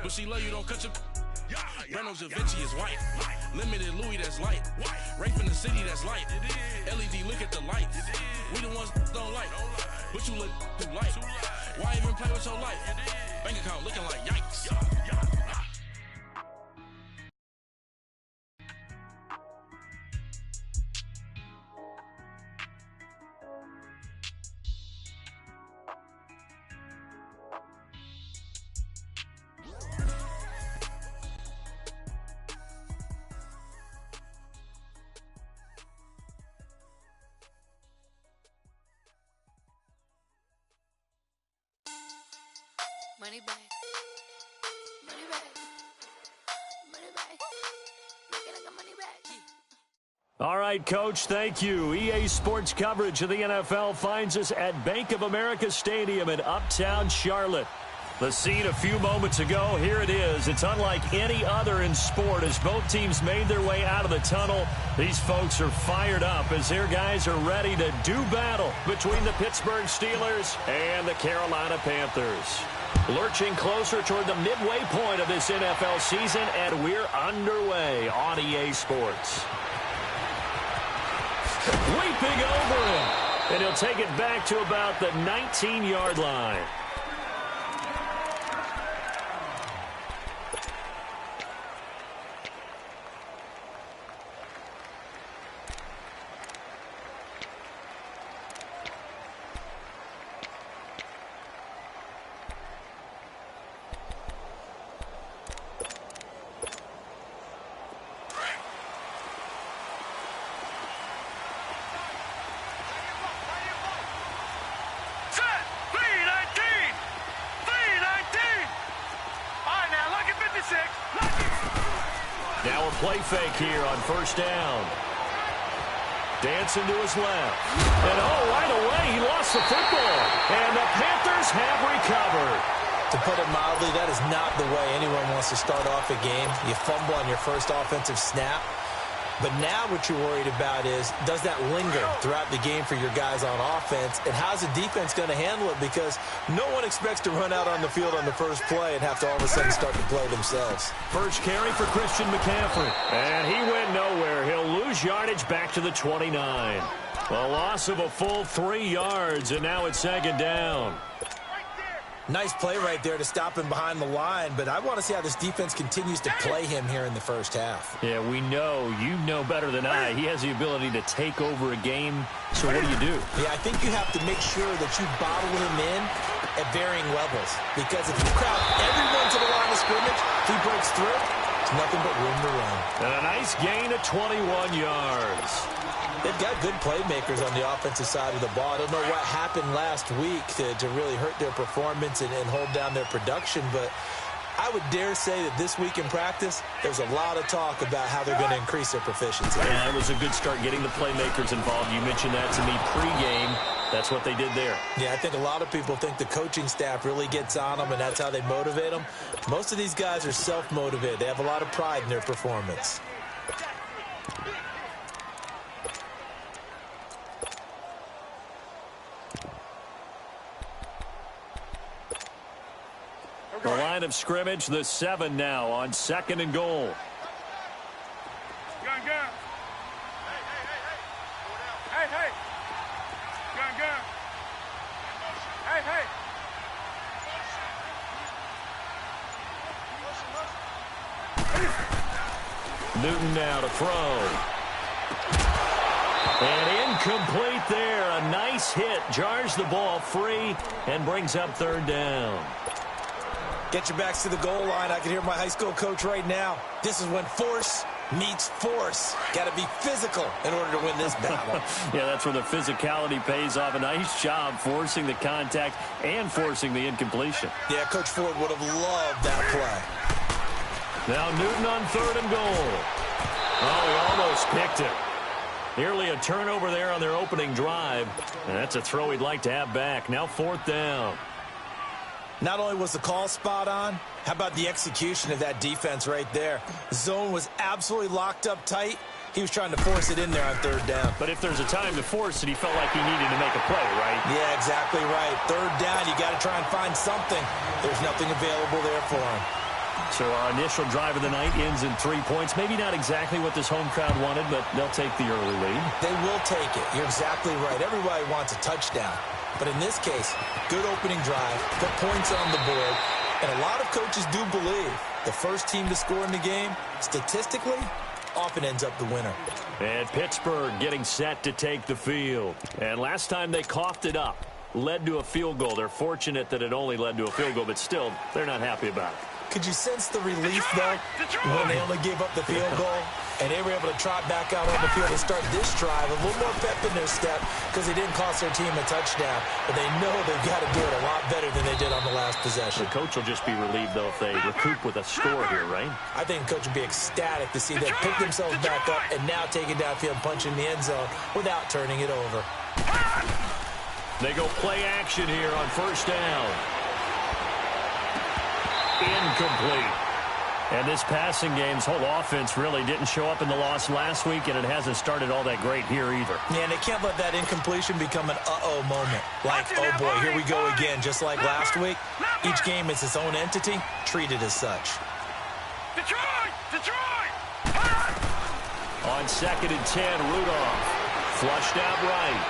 But she love you, don't cut your... Reynolds Da Vinci is white. Limited Louis, that's light. Rape in the city, that's light. LED, look at the lights. We the ones don't like. But you look too light. Why even play with your life? Bank account looking like yikes. Money back. Money back. Money back. Make it like a money back. All right, Coach, thank you. EA Sports coverage of the NFL finds us at Bank of America Stadium in Uptown Charlotte. The scene a few moments ago, here it is. It's unlike any other in sport as both teams made their way out of the tunnel. These folks are fired up as their guys are ready to do battle between the Pittsburgh Steelers and the Carolina Panthers. Lurching closer toward the midway point of this NFL season, and we're underway on EA Sports. Leaping over him, and he'll take it back to about the 19-yard line. Now a play fake here on first down. Dancing to his left. And right away, he lost the football. And the Panthers have recovered. To put it mildly, that is not the way anyone wants to start off a game. You fumble on your first offensive snap. But now what you're worried about is, does that linger throughout the game for your guys on offense? And how's the defense going to handle it? Because no one expects to run out on the field on the first play and have to all of a sudden start to play themselves. First carry for Christian McCaffrey. And he went nowhere. He'll lose yardage back to the 29. A loss of a full 3 yards, and now it's second down. Nice play right there to stop him behind the line, but I want to see how this defense continues to play him here in the first half. Yeah, we know. You know better than I. He has the ability to take over a game, so what do? Yeah, I think you have to make sure that you bottle him in at varying levels, because if you crowd everyone to the line of scrimmage, if he breaks through, it's nothing but room to run. And a nice gain of 21 yards. They've got good playmakers on the offensive side of the ball. I don't know what happened last week to really hurt their performance and hold down their production, but I would dare say that this week in practice, there's a lot of talk about how they're going to increase their proficiency. Yeah, it was a good start getting the playmakers involved. You mentioned that to me pregame. That's what they did there. Yeah, I think a lot of people think the coaching staff really gets on them, and that's how they motivate them. Most of these guys are self-motivated. They have a lot of pride in their performance. The line of scrimmage, the 7 now on 2nd and goal. Gun. Hey. Gun. Hey. Newton now to throw. And incomplete there. A nice hit. Jars the ball free and brings up 3rd down. Get your backs to the goal line. I can hear my high school coach right now. This is when force meets force. Got to be physical in order to win this battle. Yeah, that's where the physicality pays off. A nice job forcing the contact and forcing the incompletion. Yeah, Coach Ford would have loved that play. Now Newton on 3rd and goal. Oh, he almost picked it. Nearly a turnover there on their opening drive. And that's a throw he'd like to have back. Now 4th down. Not only was the call spot on, how about the execution of that defense right there? Zone was absolutely locked up tight. He was trying to force it in there on 3rd down. But if there's a time to force it, he felt like he needed to make a play, right? Yeah, exactly right. 3rd down, you got to try and find something. There's nothing available there for him. So our initial drive of the night ends in 3 points. Maybe not exactly what this home crowd wanted, but they'll take the early lead. They will take it. You're exactly right. Everybody wants a touchdown. But in this case, good opening drive, put points on the board, and a lot of coaches do believe the first team to score in the game, statistically, often ends up the winner. And Pittsburgh getting set to take the field. And last time they coughed it up, led to a field goal. They're fortunate that it only led to a field goal, but still, they're not happy about it. Could you sense the relief, though, when they only gave up the field goal? And they were able to trot back out on the field and start this drive. A little more pep in their step because they didn't cost their team a touchdown. But they know they've got to do it a lot better than they did on the last possession. The coach will just be relieved, though, if they recoup with a score here, right? I think the coach would be ecstatic to see them pick themselves back up and now take it downfield and punch in the end zone without turning it over. They go play action here on first down. Incomplete. And this passing game's whole offense really didn't show up in the loss last week, and it hasn't started all that great here either. Yeah, and they can't let that incompletion become an uh-oh moment. Like, oh boy, here we go again, just like last week. Each game is its own entity, treated as such. Detroit! On 2nd and 10, Rudolph. Flushed out right.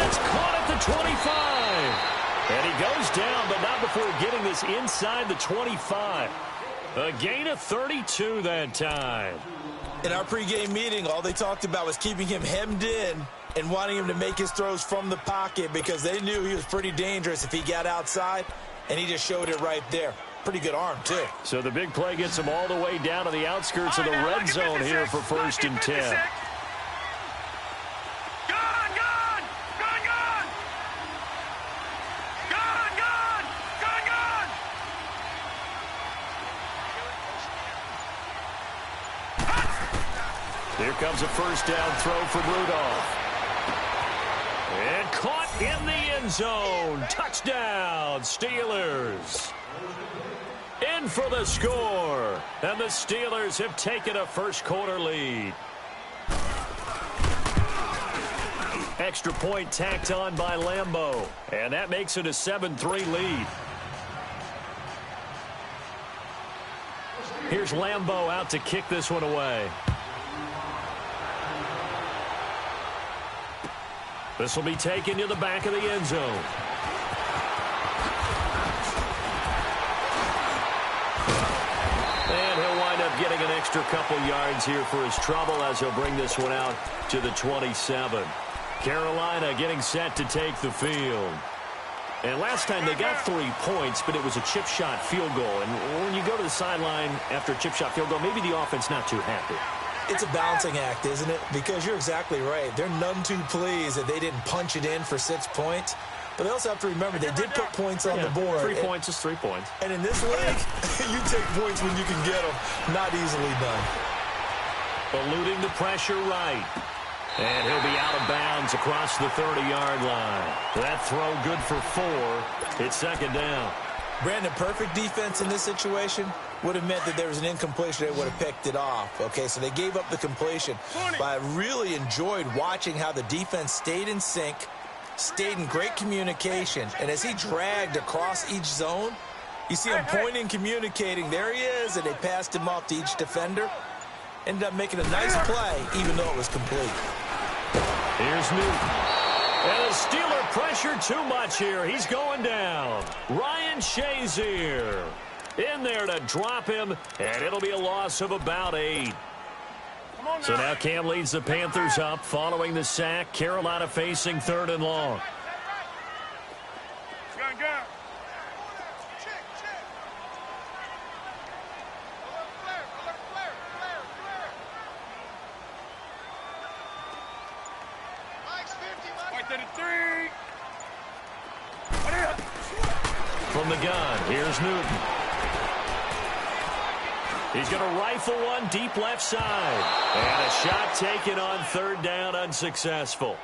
That's caught at the 25. And he goes down, but not before getting this inside the 25. A gain of 32 that time. In our pregame meeting, all they talked about was keeping him hemmed in and wanting him to make his throws from the pocket because they knew he was pretty dangerous if he got outside, and he just showed it right there. Pretty good arm, too. So the big play gets him all the way down to the outskirts of the red zone here for 1st and 10. Here comes a first down throw from Rudolph. And caught in the end zone. Touchdown, Steelers. In for the score. And the Steelers have taken a first quarter lead. Extra point tacked on by Lambeau. And that makes it a 7-3 lead. Here's Lambeau out to kick this one away. This will be taken to the back of the end zone. And he'll wind up getting an extra couple yards here for his trouble as he'll bring this one out to the 27. Carolina getting set to take the field. And last time they got 3 points, but it was a chip shot field goal. And when you go to the sideline after a chip shot field goal, maybe the offense not too happy. It's a balancing act, isn't it? Because you're exactly right. They're none too pleased that they didn't punch it in for 6 points. But they also have to remember they did put points on the board. 3 points is 3 points. And in this league, you take points when you can get them. Not easily done. Eluding the pressure right. And he'll be out of bounds across the 30-yard line. That throw good for 4. It's 2nd down. Brandon, perfect defense in this situation would have meant that there was an incompletion. They would have picked it off. Okay, so they gave up the completion. But I really enjoyed watching how the defense stayed in sync, stayed in great communication. And as he dragged across each zone, you see him pointing, communicating. There he is, and they passed him off to each defender. Ended up making a nice play, even though it was complete. Here's Newton. And the Steeler pressure too much here. He's going down. Ryan Shazier in there to drop him, and it'll be a loss of about 8. So now Cam leads the Panthers up following the sack. Carolina facing 3rd and long. Gun. From the gun, here's Newton. He's going to rifle one deep left side. And a shot taken on 3rd down, unsuccessful.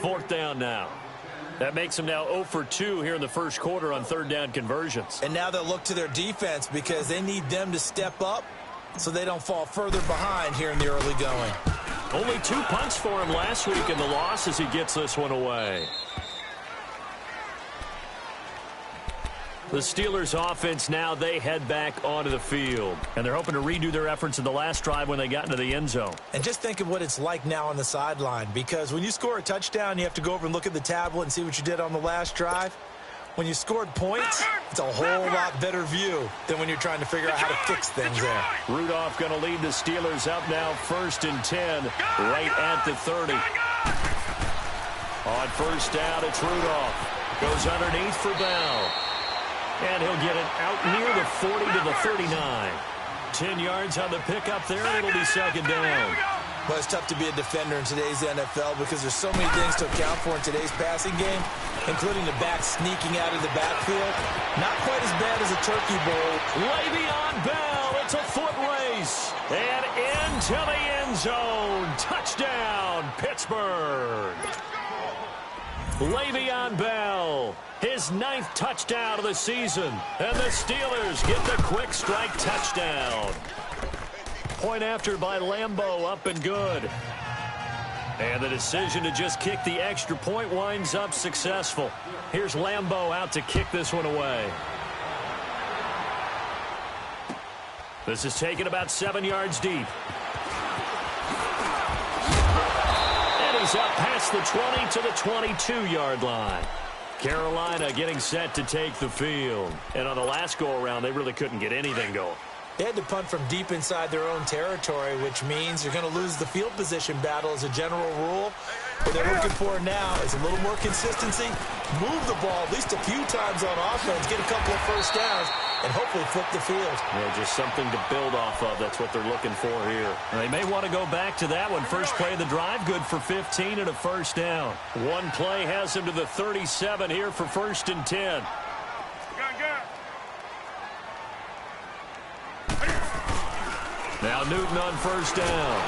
4th down now. That makes them now 0 for 2 here in the first quarter on 3rd down conversions. And now they'll look to their defense because they need them to step up so they don't fall further behind here in the early going. Only 2 punts for him last week in the loss as he gets this one away. The Steelers offense now, they head back onto the field. And they're hoping to redo their efforts in the last drive when they got into the end zone. And just think of what it's like now on the sideline, because when you score a touchdown, you have to go over and look at the tablet and see what you did on the last drive. When you scored points, it's a whole lot better view than when you're trying to figure out how to fix things there. Rudolph going to lead the Steelers up now 1st and 10, right at the 30. On first down, it's Rudolph. Goes underneath for Bell. And he'll get it out near the 40 to the 39. 10 yards on the pickup there, and it'll be 2nd down. Well, it's tough to be a defender in today's NFL because there's so many things to account for in today's passing game, including the back sneaking out of the backfield. Not quite as bad as a turkey bowl. Le'Veon Bell, it's a foot race. And into the end zone. Touchdown, Pittsburgh. Le'Veon Bell, his 9th touchdown of the season. And the Steelers get the quick strike touchdown. Point after by Lambeau, up and good. And the decision to just kick the extra point winds up successful. Here's Lambeau out to kick this one away. This is taken about 7 yards deep. And he's up past the 20 to the 22-yard line. Carolina getting set to take the field. And on the last go-around, they really couldn't get anything going. They had to punt from deep inside their own territory, which means you're going to lose the field position battle as a general rule. What they're looking for now is a little more consistency, move the ball at least a few times on offense, get a couple of first downs, and hopefully flip the field. Yeah, just something to build off of. That's what they're looking for here. And they may want to go back to that one. First play of the drive, good for 15 and a first down. One play has him to the 37 here for 1st and 10. Now Newton on first down.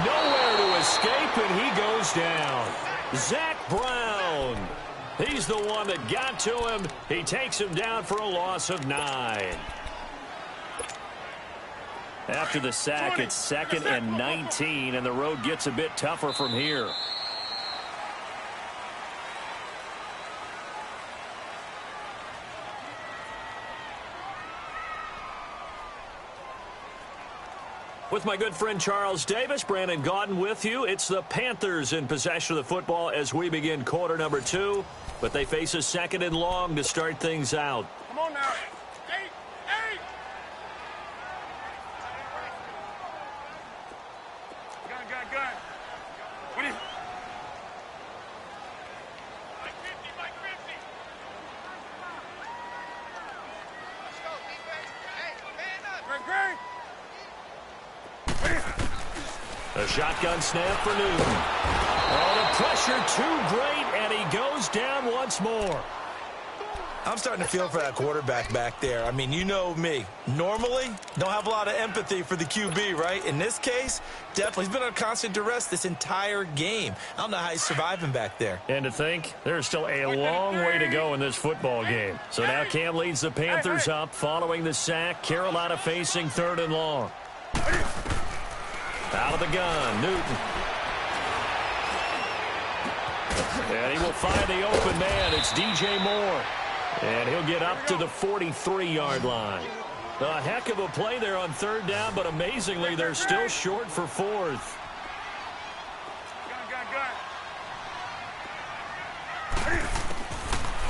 Nowhere to escape, and he goes down. Zach Brown. He's the one that got to him. He takes him down for a loss of 9. After the sack, it's 2nd and 19, and the road gets a bit tougher from here. With my good friend Charles Davis, Brandon Gaudin with you. It's the Panthers in possession of the football as we begin quarter number 2. But they face a 2nd and long to start things out. Come on now. Eight. Gun. What is it? Mike 50. Let's go, defense. Hey, man up. Greg. A shotgun snap for Newton. Oh, the pressure too great, and he goes down once more. I'm starting to feel for that quarterback back there. I mean, you know me. Normally, don't have a lot of empathy for the QB, right? In this case, definitely. He's been under constant duress this entire game. I don't know how he's surviving back there. And to think, there's still a long way to go in this football game. So now Cam leads the Panthers up following the sack. Carolina facing 3rd and long. Out of the gun, Newton. And he will find the open man. It's DJ Moore. And he'll get up to the 43-yard line. A heck of a play there on 3rd down, but amazingly, they're still short for 4th.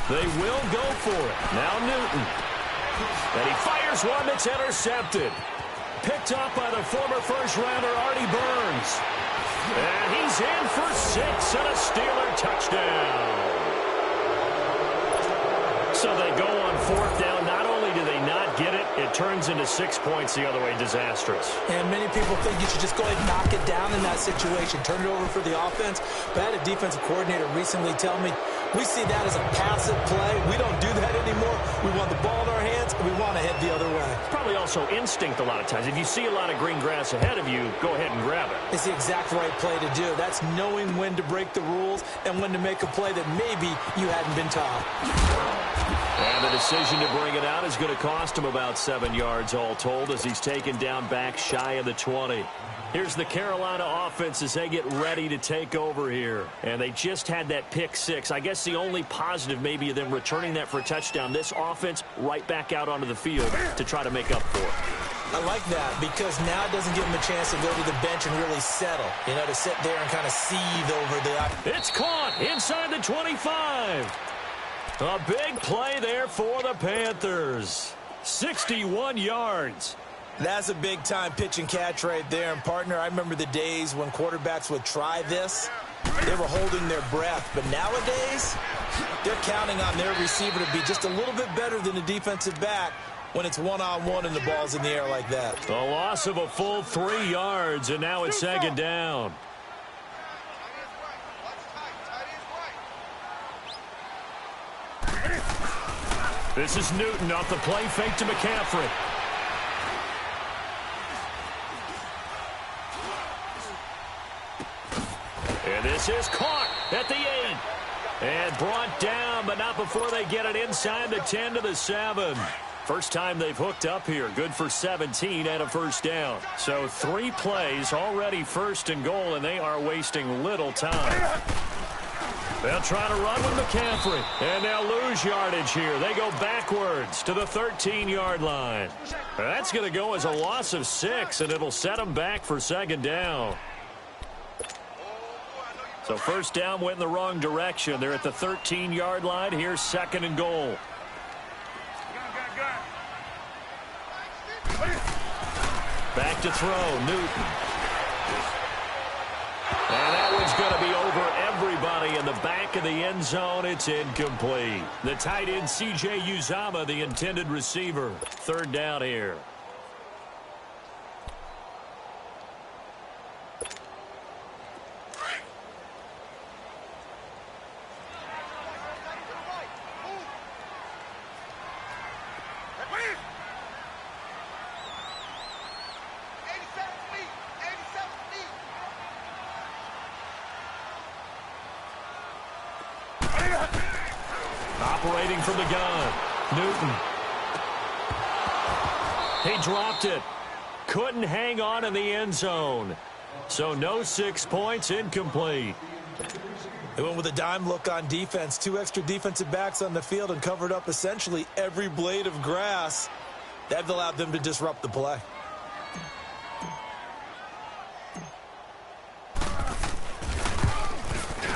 They will go for it. Now Newton. And he fires one that's intercepted. Picked up by the former first-rounder Artie Burns. And he's in for 6 and a Steeler touchdown. So they go on 4th down. Not only do they not get it, it turns into 6 points the other way. Disastrous. And many people think you should just go ahead and knock it down in that situation. Turn it over for the offense. But I had a defensive coordinator recently tell me, we see that as a passive play. We don't do that anymore. We want the ball in our hands, and we want to head the other way. Probably also instinct a lot of times. If you see a lot of green grass ahead of you, go ahead and grab it. It's the exact right play to do. That's knowing when to break the rules and when to make a play that maybe you hadn't been taught. And the decision to bring it out is going to cost him about 7 yards all told as he's taken down back shy of the 20. Here's the Carolina offense as they get ready to take over here. And they just had that pick six. I guess the only positive maybe of them returning that for a touchdown. This offense right back out onto the field to try to make up for it. I like that because now it doesn't give them a chance to go to the bench and really settle. You know, to sit there and kind of seethe over the... It's caught inside the 25. A big play there for the Panthers. 61 yards. That's a big-time pitch and catch right there. And, partner, I remember the days when quarterbacks would try this. They were holding their breath. But nowadays, they're counting on their receiver to be just a little bit better than the defensive back when it's one-on-one and the ball's in the air like that. A loss of a full 3 yards, and now it's second down. This is Newton off the play fake to McCaffrey. And this is caught at the 8. And brought down, but not before they get it inside the 10 to the 7. First time they've hooked up here. Good for 17 and a first down. So 3 plays already first and goal, and they are wasting little time. They'll try to run with McCaffrey, and they'll lose yardage here. They go backwards to the 13-yard line. That's going to go as a loss of 6, and it'll set them back for second down. So first down went in the wrong direction. They're at the 13-yard line. Here's second and goal. Back to throw, Newton. And that one's going to be over everybody in the back of the end zone. It's incomplete. The tight end, C.J. Uzomah, the intended receiver. Third down here. Operating from the gun, Newton. He dropped it. Couldn't hang on in the end zone. So no 6 points, incomplete. They went with a dime look on defense. 2 extra defensive backs on the field and covered up essentially every blade of grass. That allowed them to disrupt the play.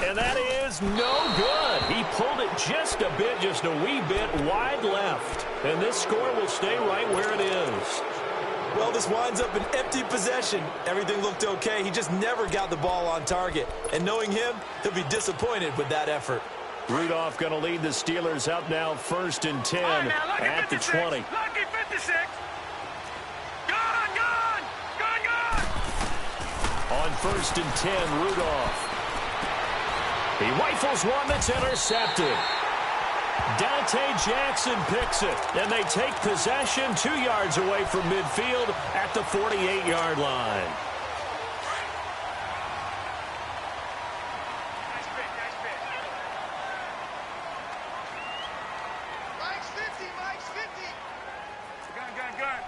And that is no good. He pulled it just a bit, just a wee bit wide left. And this score will stay right where it is. Well, this winds up an empty possession. Everything looked okay. He just never got the ball on target. And knowing him, he'll be disappointed with that effort. Rudolph going to lead the Steelers up now 1st and 10 at the 20. Lucky 56. Gone. On 1st and 10, Rudolph. He rifles one that's intercepted. Dante Jackson picks it, and they take possession 2 yards away from midfield at the 48-yard line. Nice pick. Mike's 50. Gun.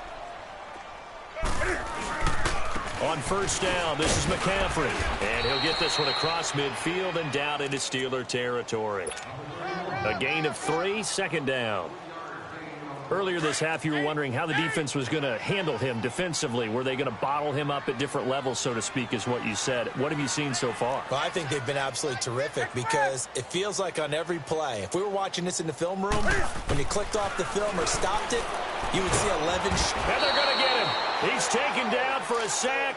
On first down, this is McCaffrey. And he'll get this one across midfield and down into Steeler territory. A gain of 3, second down. Earlier this half, you were wondering how the defense was going to handle him defensively. Were they going to bottle him up at different levels, so to speak, is what you said. What have you seen so far? Well, I think they've been absolutely terrific because it feels like on every play, if we were watching this in the film room, when you clicked off the film or stopped it, you would see 11. And they're going to get him. He's taken down for a sack.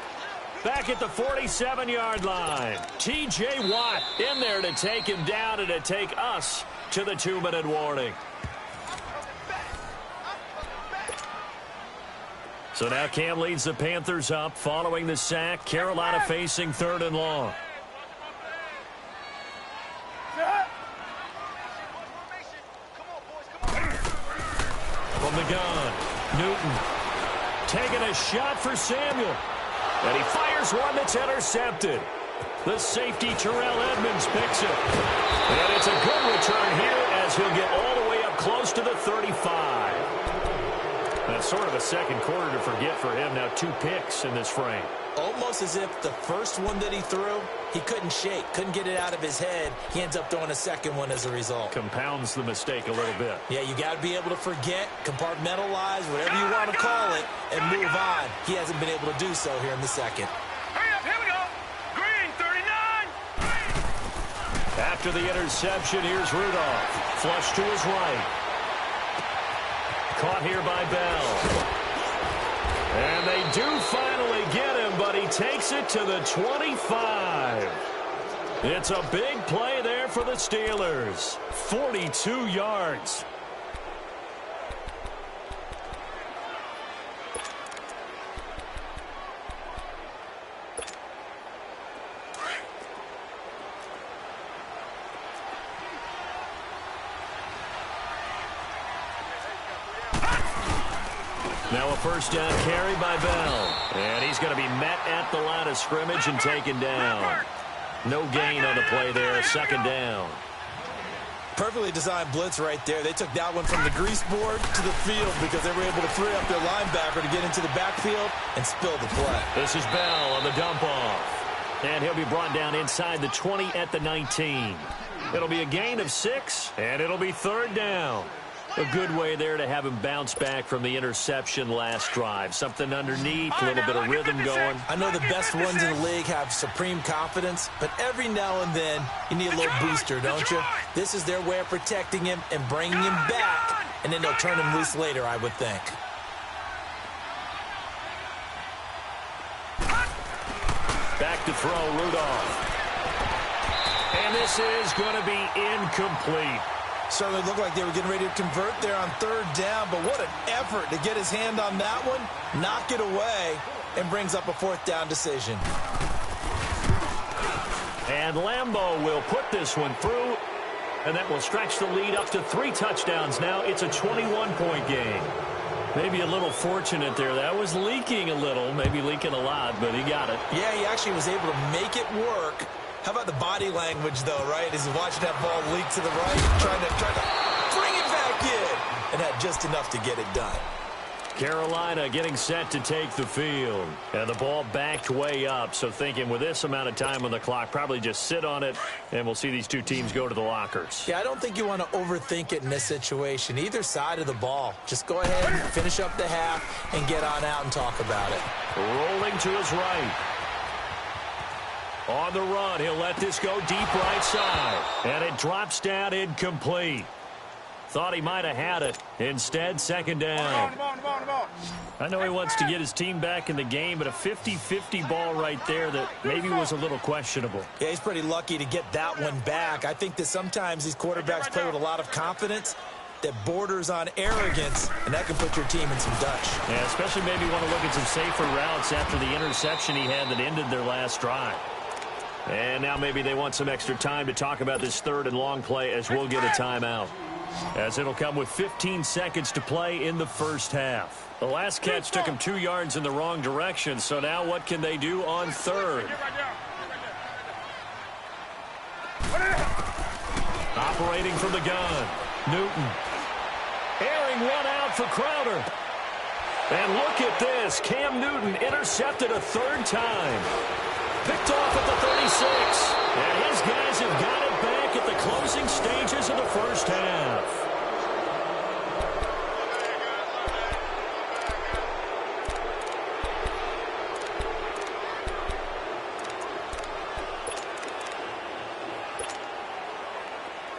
Back at the 47-yard line. T.J. Watt in there to take him down and to take us to the 2-minute warning. So now Cam leads the Panthers up following the sack. Carolina facing 3rd and long. From the gun, Newton taking a shot for Samuel. And he fires one that's intercepted. The safety, Terrell Edmonds, picks it. And it's a good return here as he'll get all the way up close to the 35. That's sort of a second quarter to forget for him. Now 2 picks in this frame. almost as if the first one that he threw, he couldn't shake, couldn't get it out of his head. He ends up throwing a second one as a result. Compounds the mistake a little bit. Yeah, you got to be able to forget, compartmentalize, whatever you want to call it, and move on. He hasn't been able to do so here in the second. Hurry up, here we go. Green, 39. After the interception, here's Rudolph. Flush to his right. Caught here by Bell. And they do finally get him, but he takes it to the 25. It's a big play there for the Steelers. 42 yards. Now a first down carry by Bell. And he's going to be met at the line of scrimmage and taken down. No gain on the play there. Second down. Perfectly designed blitz right there. They took that one from the grease board to the field because they were able to free up their linebacker to get into the backfield and spill the play. This is Bell on the dump off. And he'll be brought down inside the 20 at the 19. It'll be a gain of 6, and it'll be third down. A good way there to have him bounce back from the interception last drive. Something underneath, a little bit of rhythm going. I know the best ones in the league have supreme confidence, but every now and then you need a little booster, don't you? This is their way of protecting him and bringing him back, and then they'll turn him loose later, I would think. Back to throw, Rudolph. And this is going to be incomplete. Certainly looked like they were getting ready to convert there on third down, but what an effort to get his hand on that one, knock it away, and brings up a fourth down decision. And Lambeau will put this one through, and that will stretch the lead up to 3 touchdowns now. It's a 21-point game. Maybe a little fortunate there. That was leaking a little, maybe leaking a lot, but he got it. Yeah, he actually was able to make it work. How about the body language, though, right? As he's watching that ball leak to the right, trying to bring it back in, and had just enough to get it done. Carolina getting set to take the field. And the ball backed way up, so thinking with this amount of time on the clock, probably just sit on it, and we'll see these two teams go to the lockers. Yeah, I don't think you want to overthink it in this situation. Either side of the ball. Just go ahead and finish up the half and get on out and talk about it. Rolling to his right. On the run, he'll let this go deep right side. And it drops down incomplete. Thought he might have had it. Instead, second down. I know he wants to get his team back in the game, but a 50-50 ball right there that maybe was a little questionable. Yeah, he's pretty lucky to get that one back. I think that sometimes these quarterbacks play with a lot of confidence that borders on arrogance, and that can put your team in some Dutch. Yeah, especially maybe want to look at some safer routes after the interception he had that ended their last drive. And now maybe they want some extra time to talk about this third and long play as we'll get a timeout. As it'll come with 15 seconds to play in the first half. The last catch took him 2 yards in the wrong direction, so now what can they do on third? Operating from the gun, Newton. Airing one out for Crowder. And look at this, Cam Newton intercepted a third time. Picked off at the 36. And his guys have got it back at the closing stages of the first half.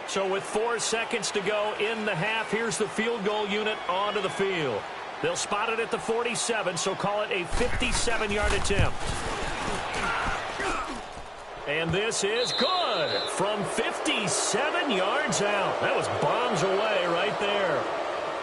So with 4 seconds to go in the half, here's the field goal unit onto the field. They'll spot it at the 47, so call it a 57-yard attempt. And this is good from 57 yards out. That was bombs away right there.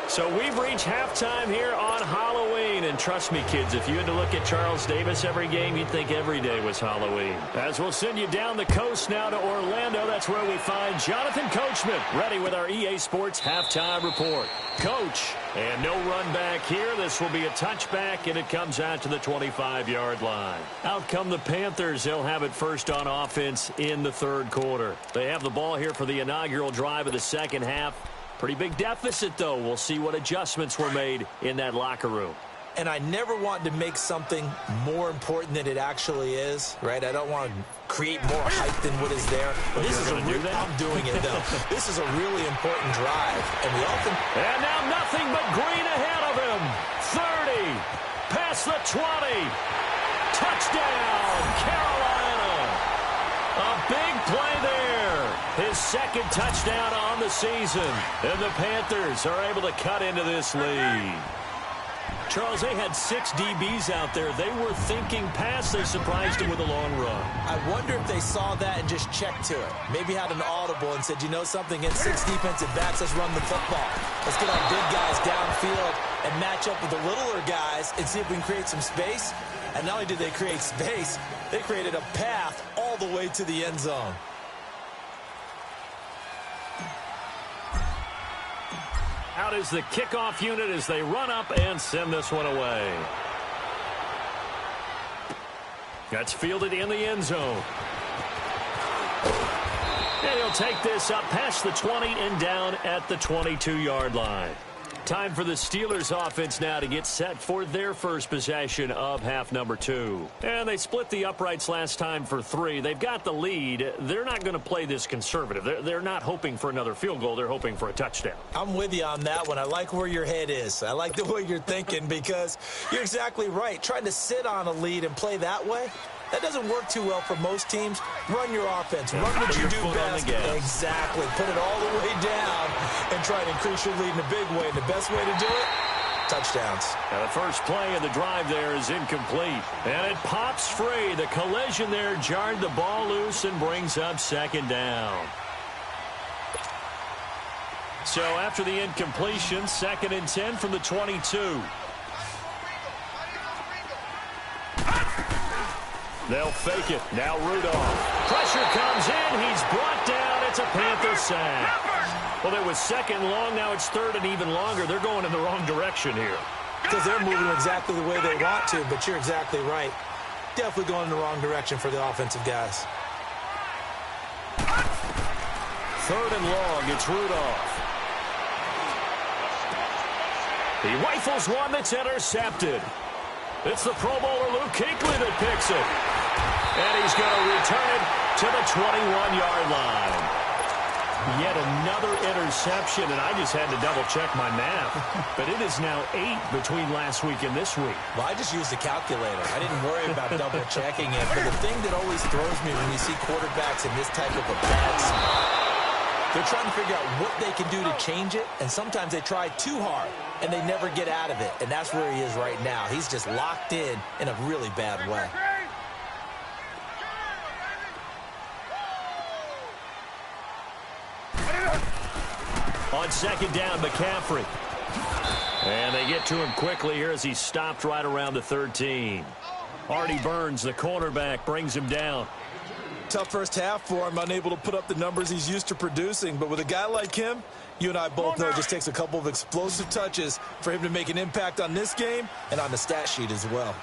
So we've reached halftime here on Halloween. And trust me, kids, if you had to look at Charles Davis every game, you'd think every day was Halloween. As we'll send you down the coast now to Orlando, that's where we find Jonathan Coachman ready with our EA Sports Halftime Report. Coach, and no run back here. This will be a touchback, and it comes out to the 25-yard line. Out come the Panthers. They'll have it first on offense in the third quarter. They have the ball here for the inaugural drive of the second half. Pretty big deficit, though. We'll see what adjustments were made in that locker room. and I never want to make something more important than it actually is, right? I don't want to create more hype than what is there. But this is I'm doing it, though. This is a really important drive. And And now nothing but green ahead of him. 30, past the 20. Touchdown, Carolina. A big play there. His second touchdown on the season. And the Panthers are able to cut into this lead. Charles, they had 6 DBs out there. They were thinking pass. They surprised him with a long run. I wonder if they saw that and just checked to it. Maybe had an audible and said, you know something, against 6 defensive backs, let's run the football. Let's get our big guys downfield and match up with the littler guys and see if we can create some space. And not only did they create space, they created a path all the way to the end zone. Out is the kickoff unit as they run up and send this one away. That's fielded in the end zone. And he'll take this up past the 20 and down at the 22-yard line. Time for the Steelers offense now to get set for their first possession of half number 2. And they split the uprights last time for 3. They've got the lead. They're not going to play this conservative. They're not hoping for another field goal. They're hoping for a touchdown. I'm with you on that one. I like where your head is. I like the way you're thinking because you're exactly right. Trying to sit on a lead and play that way, that doesn't work too well for most teams. Run your offense. Run what you do best. Exactly. Put it all the way down and try to increase your lead in a big way. And the best way to do it, touchdowns. Now the first play of the drive there is incomplete. And it pops free. The collision there jarred the ball loose and brings up second down. So after the incompletion, 2nd and 10 from the 22. They'll fake it. Now Rudolph. Pressure comes in. He's brought down. It's a Panther sack. Well, it was 2nd long. Now it's 3rd and even longer. They're going in the wrong direction here. Because they're moving exactly the way they want to, but you're exactly right. Definitely going in the wrong direction for the offensive guys. 3rd and long. It's Rudolph. He rifles one that's intercepted. It's the Pro Bowler Luke Kuechly that picks it. And he's going to return it to the 21-yard line. Yet another interception, and I just had to double-check my math. But it is now 8 between last week and this week. Well, I just used a calculator. I didn't worry about double-checking it. But the thing that always throws me when you see quarterbacks in this type of a bad spot, they're trying to figure out what they can do to change it, and sometimes they try too hard, and they never get out of it. And that's where he is right now. He's just locked in a really bad way. On 2nd down, McCaffrey. And they get to him quickly here as he's stopped right around the 13. Artie Burns, the cornerback, brings him down. Tough first half for him, unable to put up the numbers he's used to producing. But with a guy like him, you and I both know it just takes a couple of explosive touches for him to make an impact on this game and on the stat sheet as well.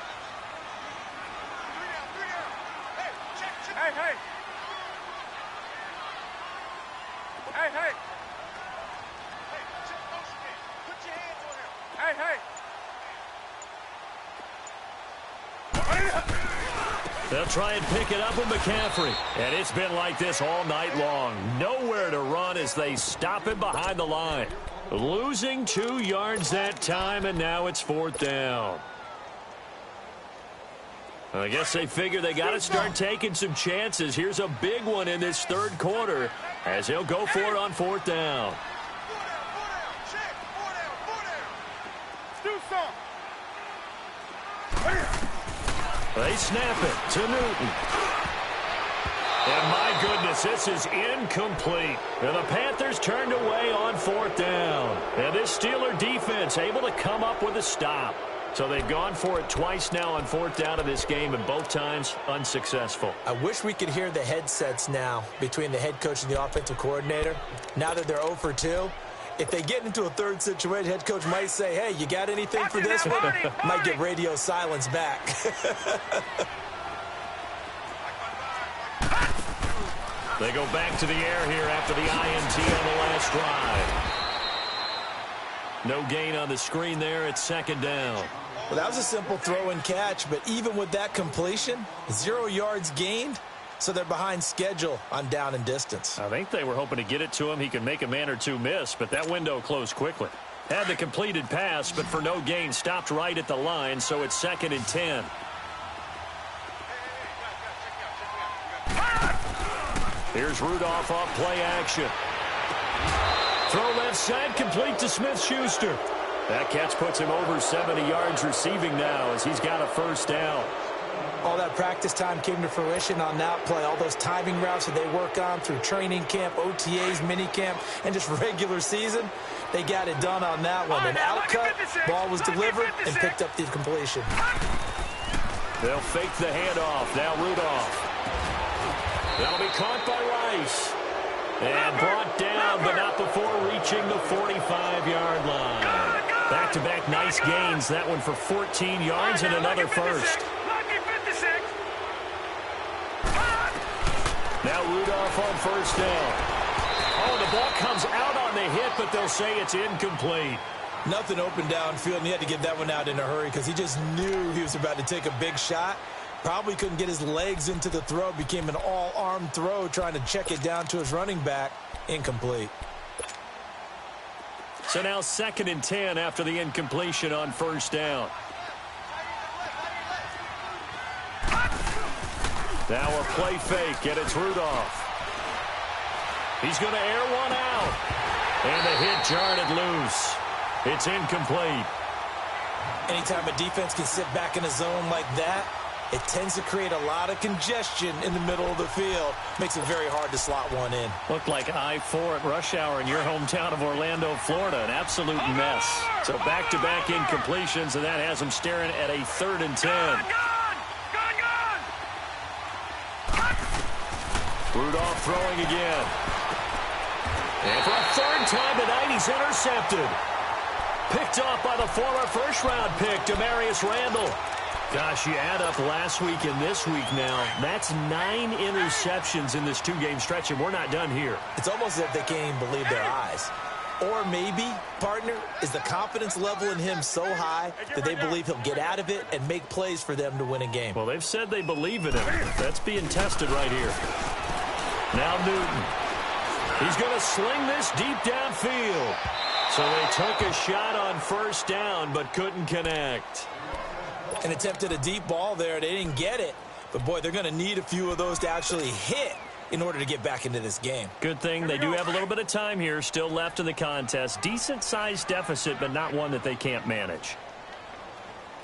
They'll try and pick it up with McCaffrey. And it's been like this all night long. Nowhere to run as they stop him behind the line. Losing 2 yards that time, and now it's 4th down. I guess they figure they got to start taking some chances. Here's a big one in this 3rd quarter as he'll go for it on 4th down. They snap it to Newton. And my goodness, this is incomplete. And the Panthers turned away on 4th down. And this Steeler defense able to come up with a stop. So they've gone for it twice now on 4th down of this game, and both times unsuccessful. I wish we could hear the headsets now between the head coach and the offensive coordinator. Now that they're 0 for 2, if they get into a 3rd situation, head coach might say, hey, you got anything for this one? Might get radio silence back. They go back to the air here after the INT on the last drive. No gain on the screen there. It's 2nd down. Well, that was a simple throw and catch, but even with that completion, 0 yards gained, so they're behind schedule on down and distance. I think they were hoping to get it to him. He could make a man or two miss, but that window closed quickly. Had the completed pass, but for no gain, stopped right at the line, so it's 2nd and 10. Here's Rudolph off play action. Throw left side, complete to Smith-Schuster. That catch puts him over 70 yards receiving now as he's got a first down. All that practice time came to fruition on that play. All those timing routes that they work on through training camp, OTAs, minicamp, and just regular season, they got it done on that one. An outcut, ball was delivered, and picked up the completion. They'll fake the handoff. Now Rudolph. That'll be caught by Rice. And brought down, but not before reaching the 45-yard line. Back-to-back nice gains. That one for 14 yards and another first. Now Rudolph on first down. Oh, the ball comes out on the hit, but they'll say it's incomplete. Nothing open downfield, and he had to get that one out in a hurry because he just knew he was about to take a big shot. Probably couldn't get his legs into the throw. Became an all-arm throw trying to check it down to his running back. Incomplete. So now 2nd and 10 after the incompletion on first down. Now a play fake, and it's Rudolph. He's going to air one out. And the hit jarred it loose. It's incomplete. Anytime a defense can sit back in a zone like that, it tends to create a lot of congestion in the middle of the field. Makes it very hard to slot one in. Looked like I-4 at rush hour in your hometown of Orlando, Florida. An absolute mess. So back-to-back incompletions, and that has them staring at a 3rd and 10. Rudolph throwing again. And for a 3rd time tonight, he's intercepted. Picked off by the former first-round pick, Demarius Randall. Gosh, you add up last week and this week now. That's 9 interceptions in this 2-game stretch, and we're not done here. It's almost as if they can't even believe their eyes. Or maybe, partner, is the confidence level in him so high that they believe he'll get out of it and make plays for them to win a game. Well, they've said they believe in him. That's being tested right here. Now Newton. He's going to sling this deep downfield. So they took a shot on first down but couldn't connect. And attempted a deep ball there. They didn't get it. But, boy, they're going to need a few of those to actually hit in order to get back into this game. Good thing they do have a little bit of time here still left in the contest. Decent-sized deficit, but not one that they can't manage.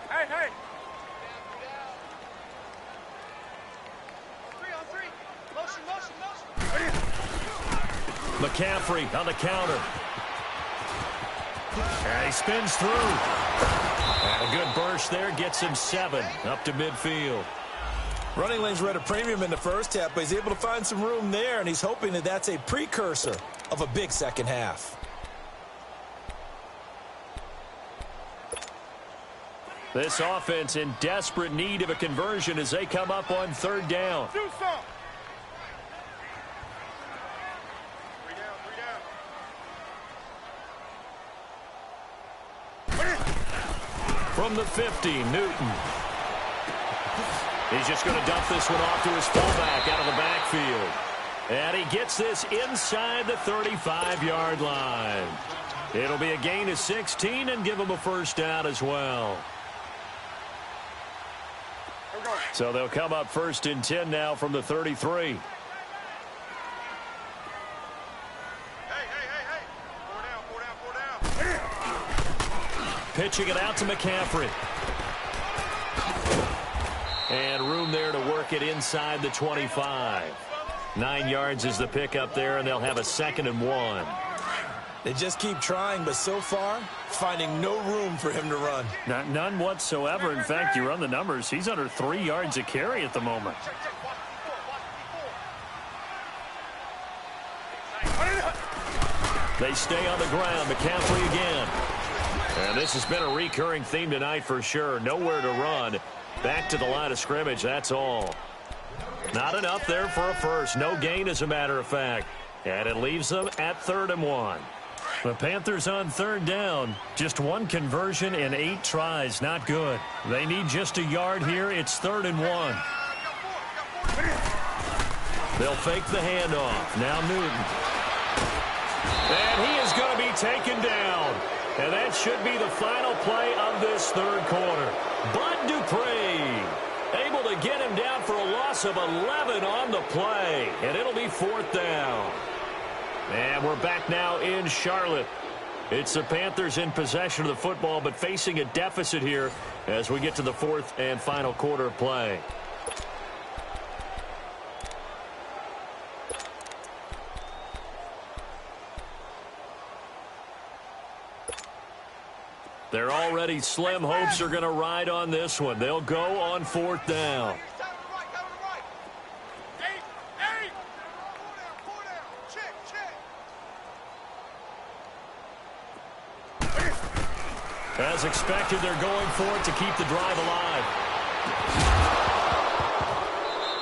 Hey! 3-on-3. Motion. McCaffrey on the counter. And he spins through. And a good burst there gets him 7 up to midfield. Running lanes were at a premium in the first half, but he's able to find some room there, and he's hoping that that's a precursor of a big second half. This offense in desperate need of a conversion as they come up on 3rd down. Do some. 3 down. From the 50, Newton. He's just going to dump this one off to his fullback out of the backfield. And he gets this inside the 35-yard line. It'll be a gain of 16 and give him a first down as well. So they'll come up 1st and 10 now from the 33. Hey. 4 down. Pitching it out to McCaffrey. And room there to work it inside the 25. 9 yards is the pickup there, and they'll have a 2nd and 1. They just keep trying, but so far, finding no room for him to run. None whatsoever. In fact, you run the numbers, he's under 3 yards a carry at the moment. They stay on the ground. McCaffrey again. And this has been a recurring theme tonight for sure. Nowhere to run. Back to the line of scrimmage, that's all. Not enough there for a first. No gain, as a matter of fact. And it leaves them at 3rd and 1. The Panthers on third down. Just one conversion in 8 tries. Not good. They need just a yard here. It's 3rd and 1. They'll fake the handoff. Now Newton. And he is going to be taken down. And that should be the final play of this third quarter. Bud Dupree able to get him down for a loss of 11 on the play. And it'll be 4th down. And we're back now in Charlotte. It's the Panthers in possession of the football, but facing a deficit here as we get to the 4th and final quarter of play. Their already slim hopes are going to ride on this one. They'll go on 4th down. As expected, they're going for it to keep the drive alive.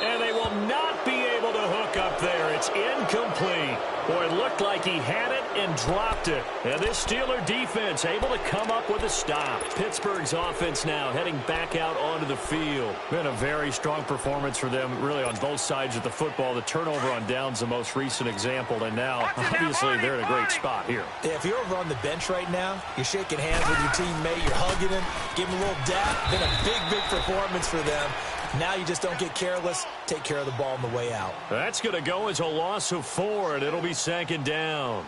And they will not be able to hook up there. It's incomplete. Boy, it looked like he had it and dropped it. And this Steeler defense able to come up with a stop. Pittsburgh's offense now heading back out onto the field. Been a very strong performance for them, really, on both sides of the football. The turnover on downs the most recent example, and now, obviously, they're in a great spot here. Yeah, if you're over on the bench right now, you're shaking hands with your teammate, you're hugging him, give him a little dap. Been a big, big performance for them. Now you just don't get careless. Take care of the ball on the way out. That's going to go as a loss of 4, and it'll be 2nd down.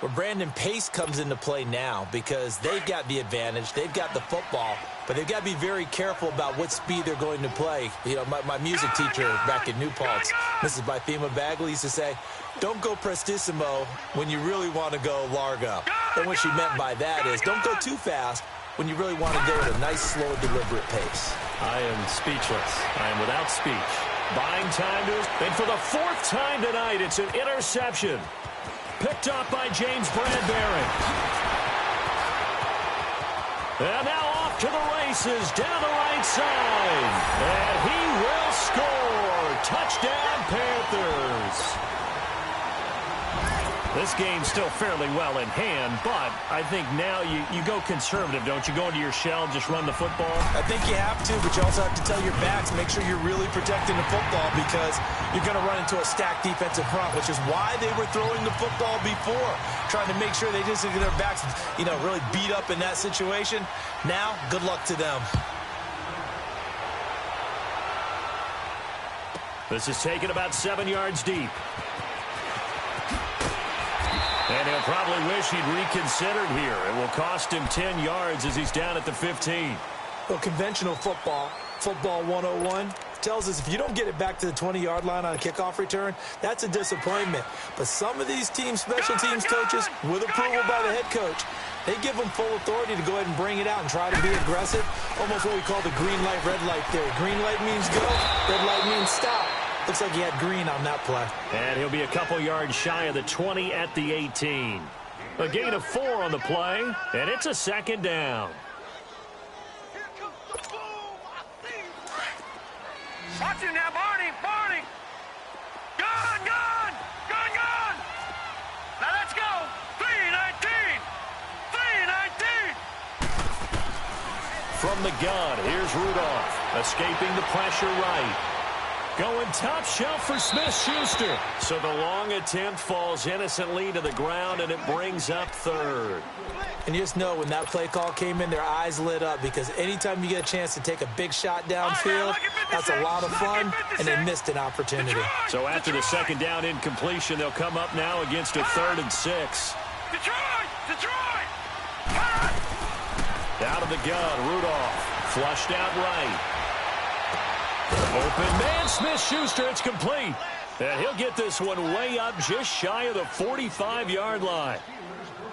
Well, Brandon, pace comes into play now because they've got the advantage. They've got the football, but they've got to be very careful about what speed they're going to play. You know, my music teacher back in New Paltz, Mrs. Bythema Bagley, used to say, don't go prestissimo when you really want to go largo. And what she meant by that is don't go too fast when you really want to go at a nice, slow, deliberate pace. I am speechless. I am without speech. Buying time to his... And for the 4th time tonight, it's an interception. Picked up by James Bradbury. And now off to the races down the right side. And he will score. Touchdown, Panthers. This game's still fairly well in hand, but I think now you go conservative, don't you? Go into your shell, just run the football? I think you have to, but you also have to tell your backs, make sure you're really protecting the football because you're going to run into a stacked defensive front, which is why they were throwing the football before, trying to make sure they just get their backs, you know, really beat up in that situation. Now, good luck to them. This is taken about 7 yards deep. And he'll probably wish he'd reconsidered here. It will cost him 10 yards as he's down at the 15. Well, conventional football 101, tells us if you don't get it back to the 20-yard line on a kickoff return, that's a disappointment. But some of these teams, special teams coaches, with approval by the head coach, they give them full authority to go ahead and bring it out and try to be aggressive. Almost what we call the green light, red light theory. Green light means go, red light means stop. Looks like he had green on that play. And he'll be a couple yards shy of the 20 at the 18. A gain of 4 on the play, and it's a 2nd down. Here comes the boom. I see. Watch him now, Barney. Barney. Gone, gone. Gone, gone. Now let's go. 3-19. 3-19. From the gun, here's Rudolph, escaping the pressure right. Going top shelf for Smith-Schuster. So the long attempt falls innocently to the ground, and it brings up 3rd. And you just know when that play call came in, their eyes lit up because anytime you get a chance to take a big shot downfield, that's a lot of fun, and they missed an opportunity. So after the 2nd down incompletion, they'll come up now against a 3rd and 6. Detroit! Detroit! Out of the gun, Rudolph. Flushed out right. Open man, Smith-Schuster, it's complete. And he'll get this one way up just shy of the 45-yard line.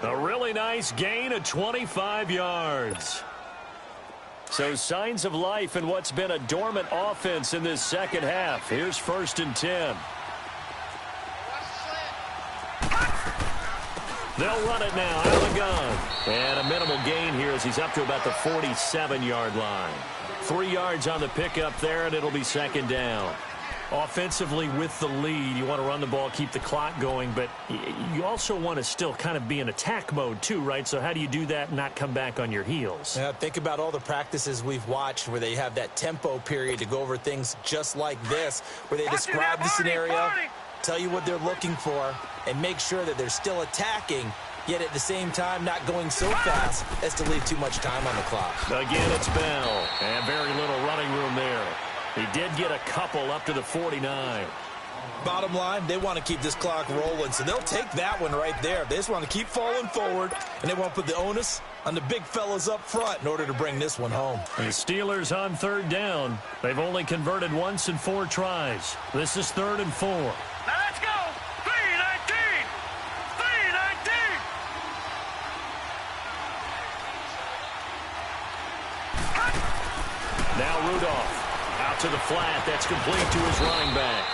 A really nice gain of 25 yards. So signs of life in what's been a dormant offense in this second half. Here's 1st and 10. They'll run it now out of the gun. And a minimal gain here as he's up to about the 47-yard line. 3 yards on the pickup there, and it'll be 2nd down. Offensively with the lead, you want to run the ball, keep the clock going, but you also want to still kind of be in attack mode too, right? So how do you do that and not come back on your heels? Yeah, think about all the practices we've watched where they have that tempo period to go over things just like this, where they describe the scenario, tell you what they're looking for, and make sure that they're still attacking, yet at the same time not going so fast as to leave too much time on the clock. Again, it's Bell, and very little running room there. He did get a couple up to the 49. Bottom line, they want to keep this clock rolling, so they'll take that one right there. They just want to keep falling forward, and they want to put the onus on the big fellas up front in order to bring this one home. The Steelers on third down. They've only converted once in 4 tries. This is 3rd and 4. Now let's go. 3-19. 3-19. Now Rudolph out to the flat. That's complete to his running back.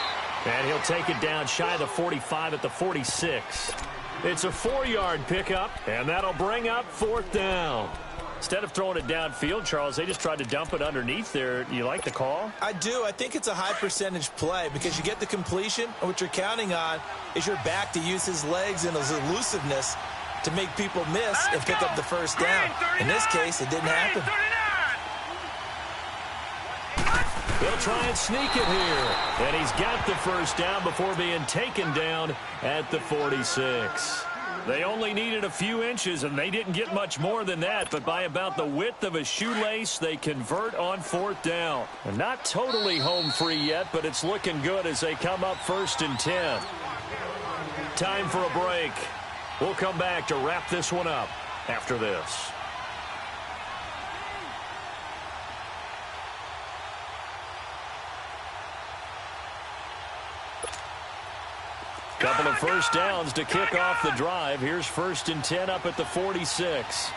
And he'll take it down shy of the 45 at the 46. It's a 4-yard pickup, and that'll bring up 4th down. Instead of throwing it downfield, Charles, they just tried to dump it underneath there. You like the call? I do. I think it's a high percentage play because you get the completion, and what you're counting on is your back to use his legs and his elusiveness to make people miss and pick up the first down. In this case, it didn't happen. He'll try and sneak it here. And he's got the first down before being taken down at the 46. They only needed a few inches, and they didn't get much more than that. But by about the width of a shoelace, they convert on 4th down. And not totally home free yet, but it's looking good as they come up 1st and 10. Time for a break. We'll come back to wrap this one up after this. Couple of first downs to kick off the drive. Here's 1st and 10 up at the 46.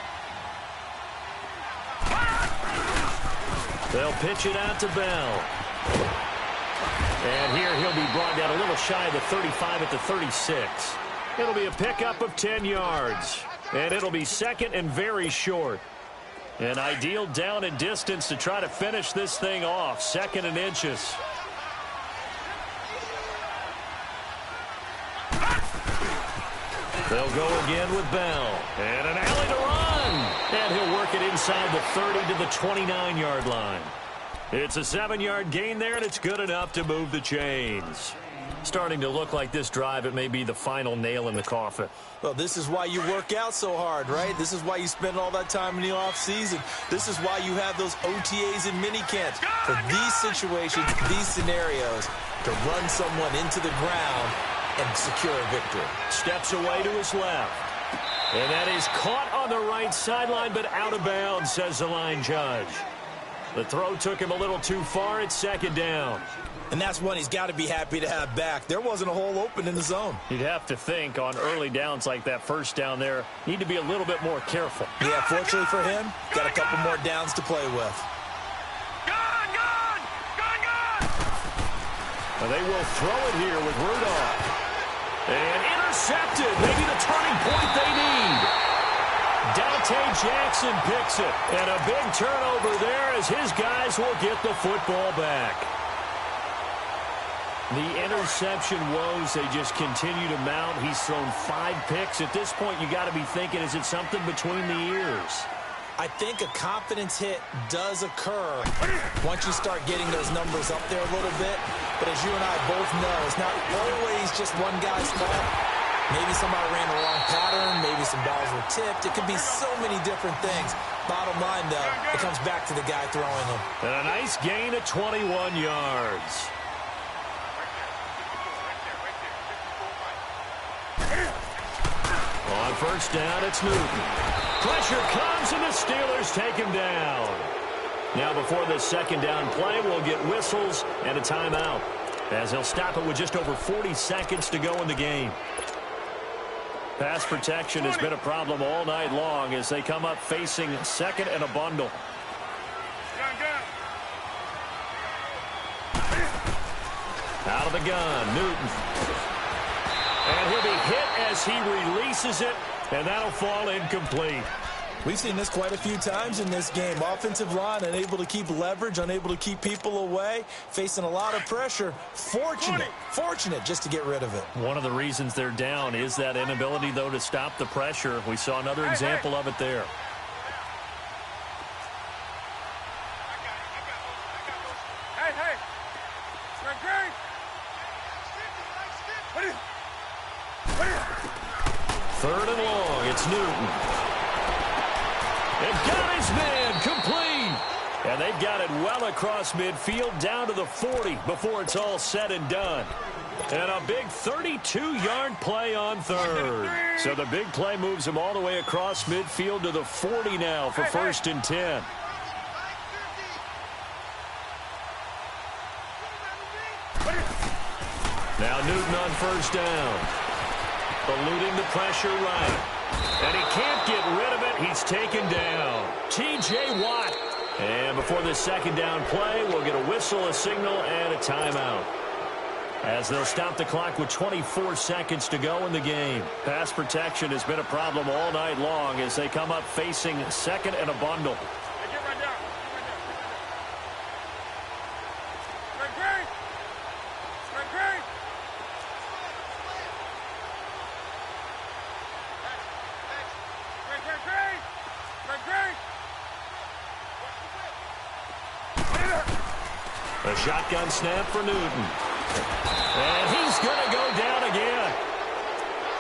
They'll pitch it out to Bell. And here he'll be brought down a little shy of the 35 at the 36. It'll be a pickup of 10 yards. And it'll be 2nd and very short. An ideal down and distance to try to finish this thing off. 2nd and inches. They'll go again with Bell. And an alley to run. And he'll work it inside the 30 to the 29-yard line. It's a 7-yard gain there, and it's good enough to move the chains. Starting to look like this drive, it may be the final nail in the coffin. Well, this is why you work out so hard, right? This is why you spend all that time in the offseason. This is why you have those OTAs and minicamps. For these situations, these scenarios, to run someone into the ground and secure a victory. Steps away to his left. And that is caught on the right sideline, but out of bounds, says the line judge. The throw took him a little too far. It's 2nd down. And that's one he's got to be happy to have back. There wasn't a hole open in the zone. You'd have to think on early downs like that first down there, need to be a little bit more careful. Yeah, fortunately for him, got a couple more downs to play with. Gone! Well, they will throw it here with Rudolph. And intercepted. Maybe the turning point they need. Dante Jackson picks it. And a big turnover there as his guys will get the football back. The interception woes, they just continue to mount. He's thrown 5 picks. At this point, you got to be thinking, is it something between the ears? I think a confidence hit does occur once you start getting those numbers up there a little bit. But as you and I both know, it's not always just one guy's fault. Maybe somebody ran the wrong pattern. Maybe some balls were tipped. It could be so many different things. Bottom line, though, it comes back to the guy throwing them. And a nice gain of 21 yards. On first down, it's Newton. Pressure comes, and the Steelers take him down. Now, before this 2nd down play, we'll get whistles and a timeout, as he'll stop it with just over 40 seconds to go in the game. Pass protection has been a problem all night long as they come up facing 2nd and a bundle. Out of the gun, Newton. And he'll be hit as he releases it, and that'll fall incomplete. We've seen this quite a few times in this game. Offensive line unable to keep leverage, unable to keep people away, facing a lot of pressure. Fortunate just to get rid of it. One of the reasons they're down is that inability, though, to stop the pressure. We saw another example of it there. Third and long, it's Newton. They've got his man complete. And they've got it well across midfield down to the 40 before it's all said and done. And a big 32-yard play on third. So the big play moves him all the way across midfield to the 40 now for first and 10. Now Newton on first down. Eluding the pressure right. And he can't get rid of it. He's taken down. T.J. Watt. And before this second down play, we'll get a whistle, a signal, and a timeout. As they'll stop the clock with 24 seconds to go in the game. Pass protection has been a problem all night long as they come up facing second and a bundle. A shotgun snap for Newton. And he's going to go down again.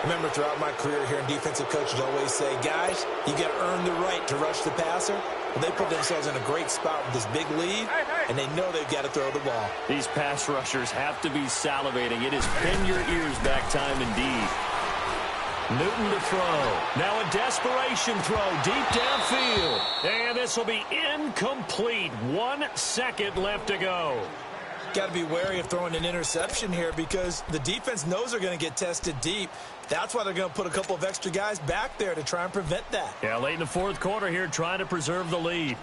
Remember, throughout my career here in defensive coaches always say, guys, you got to earn the right to rush the passer. Well, they put themselves in a great spot with this big lead, and they know they've got to throw the ball. These pass rushers have to be salivating. It is pin your ears back time indeed. Newton to throw. Now a desperation throw deep downfield. And this will be incomplete. 1 second left to go. Got to be wary of throwing an interception here because the defense knows they're going to get tested deep. That's why they're going to put a couple of extra guys back there to try and prevent that. Yeah, late in the fourth quarter here, trying to preserve the lead.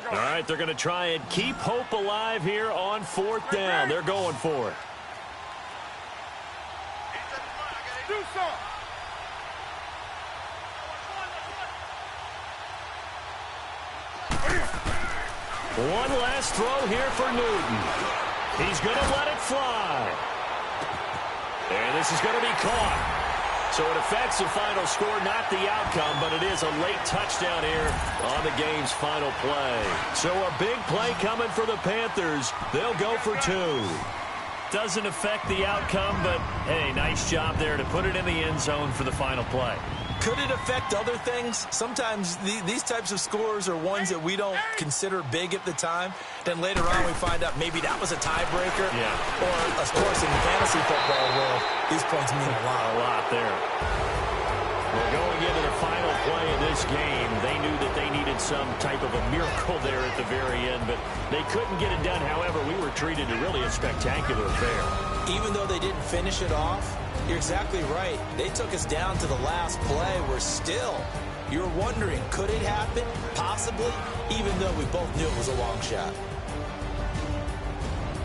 All right, they're going to try and keep hope alive here on fourth down. They're going for it. Do something. One last throw here for Newton. He's going to let it fly. And this is going to be caught. So it affects the final score, not the outcome, but it is a late touchdown here on the game's final play. So a big play coming for the Panthers. They'll go for 2. Doesn't affect the outcome, but, hey, nice job there to put it in the end zone for the final play. Could it affect other things? Sometimes these types of scores are ones that we don't consider big at the time. Then later on we find out maybe that was a tiebreaker. Yeah. Or, of course, in the fantasy football world, these points mean a lot. A lot there. Well, going into the final play of this game, they knew that they needed some type of a miracle there at the very end, but they couldn't get it done. However, we were treated to really a spectacular affair. Even though they didn't finish it off, you're exactly right. They took us down to the last play. We're still, you're wondering, could it happen? Possibly, even though we both knew it was a long shot.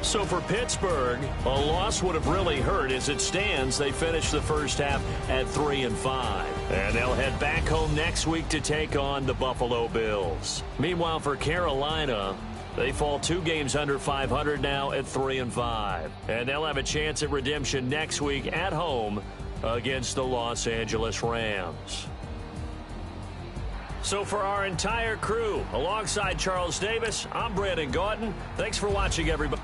So for Pittsburgh, a loss would have really hurt. As it stands, they finished the first half at 3-5. And they'll head back home next week to take on the Buffalo Bills. Meanwhile, for Carolina, they fall 2 games under 500 now at 3-5. And they'll have a chance at redemption next week at home against the Los Angeles Rams. So for our entire crew, alongside Charles Davis, I'm Brandon Gautin. Thanks for watching, everybody.